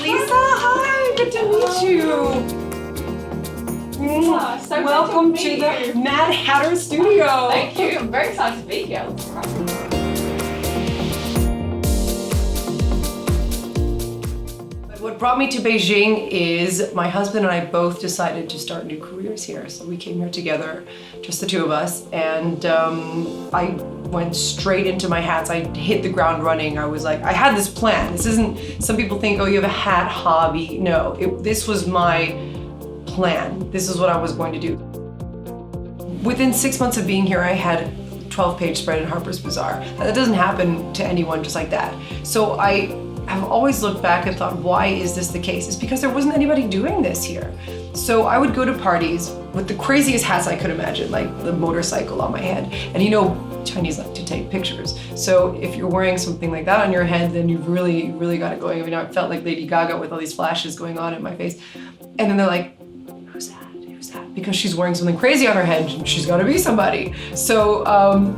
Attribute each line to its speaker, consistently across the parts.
Speaker 1: Lisa, hi, good to meet you.
Speaker 2: So
Speaker 1: welcome to the Mad Hatter Studio.
Speaker 2: Thank you, I'm very excited to be here.
Speaker 1: What brought me to Beijing is my husband and I both decided to start new careers here. So we came here together, just the two of us, and I went straight into my hats. I hit the ground running. I was like, I had this plan. This isn't, some people think, oh, you have a hat hobby. No, this was my plan. This is what I was going to do. Within 6 months of being here, I had a 12-page spread in Harper's Bazaar. That doesn't happen to anyone just like that. So I've always looked back and thought, why is this the case? It's because there wasn't anybody doing this here. So I would go to parties with the craziest hats I could imagine, like the motorcycle on my head. And you know, Chinese like to take pictures. So if you're wearing something like that on your head, then you've really, really got it going. I mean, I felt like Lady Gaga with all these flashes going on in my face. And then they're like, who's that? Who's that? Because she's wearing something crazy on her head, she's gotta be somebody. So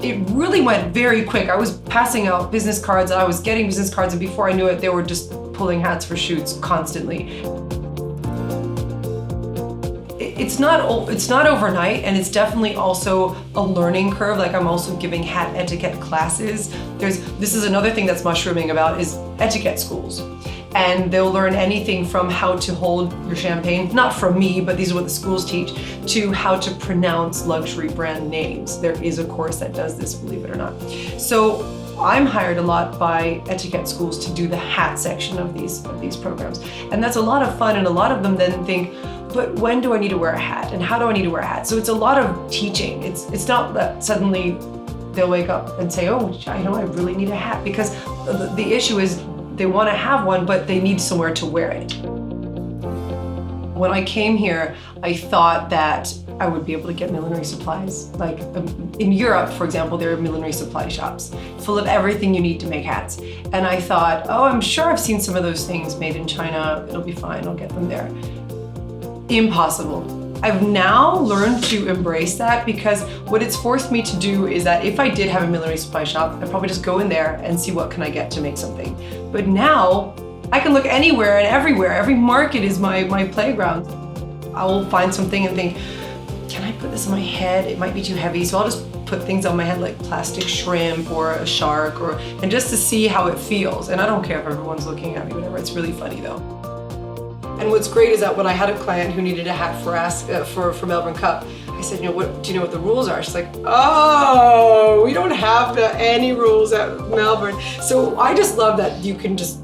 Speaker 1: it really went very quick. I was passing out business cards and I was getting business cards, and before I knew it, they were just pulling hats for shoots constantly. It's not overnight, and it's definitely also a learning curve. Like, I'm also giving hat etiquette classes. This is another thing that's mushrooming about is etiquette schools. And they'll learn anything from how to hold your champagne, not from me, but these are what the schools teach, to how to pronounce luxury brand names. There is a course that does this, believe it or not. So I'm hired a lot by etiquette schools to do the hat section of these programs. And that's a lot of fun, and a lot of them then think, but when do I need to wear a hat? And how do I need to wear a hat? So it's a lot of teaching. It's not that suddenly they'll wake up and say, oh, I know I really need a hat, because the issue is they want to have one, but they need somewhere to wear it. When I came here, I thought that I would be able to get millinery supplies. Like in Europe, for example, there are millinery supply shops full of everything you need to make hats. And I thought, oh, I'm sure I've seen some of those things made in China. It'll be fine, I'll get them there. Impossible. I've now learned to embrace that, because what it's forced me to do is that if I did have a millinery supply shop, I'd probably just go in there and see what can I get to make something. But now I can look anywhere and everywhere. Every market is my playground. I will find something and think, can I put this on my head? It might be too heavy, so I'll just put things on my head like plastic shrimp or a shark, and just to see how it feels. And I don't care if everyone's looking at me, whatever. It's really funny though. And what's great is that when I had a client who needed a hat for Melbourne Cup, I said, do you know what the rules are? She's like, oh, we don't have any rules at Melbourne. So I just love that you can just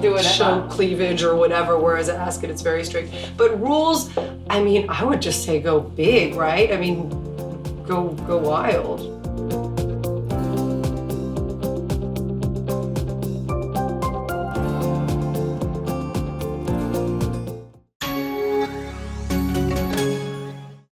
Speaker 1: do it, show cleavage or whatever, whereas at Ascot it's very strict. But rules, I mean, I would just say go big, right? I mean, go wild.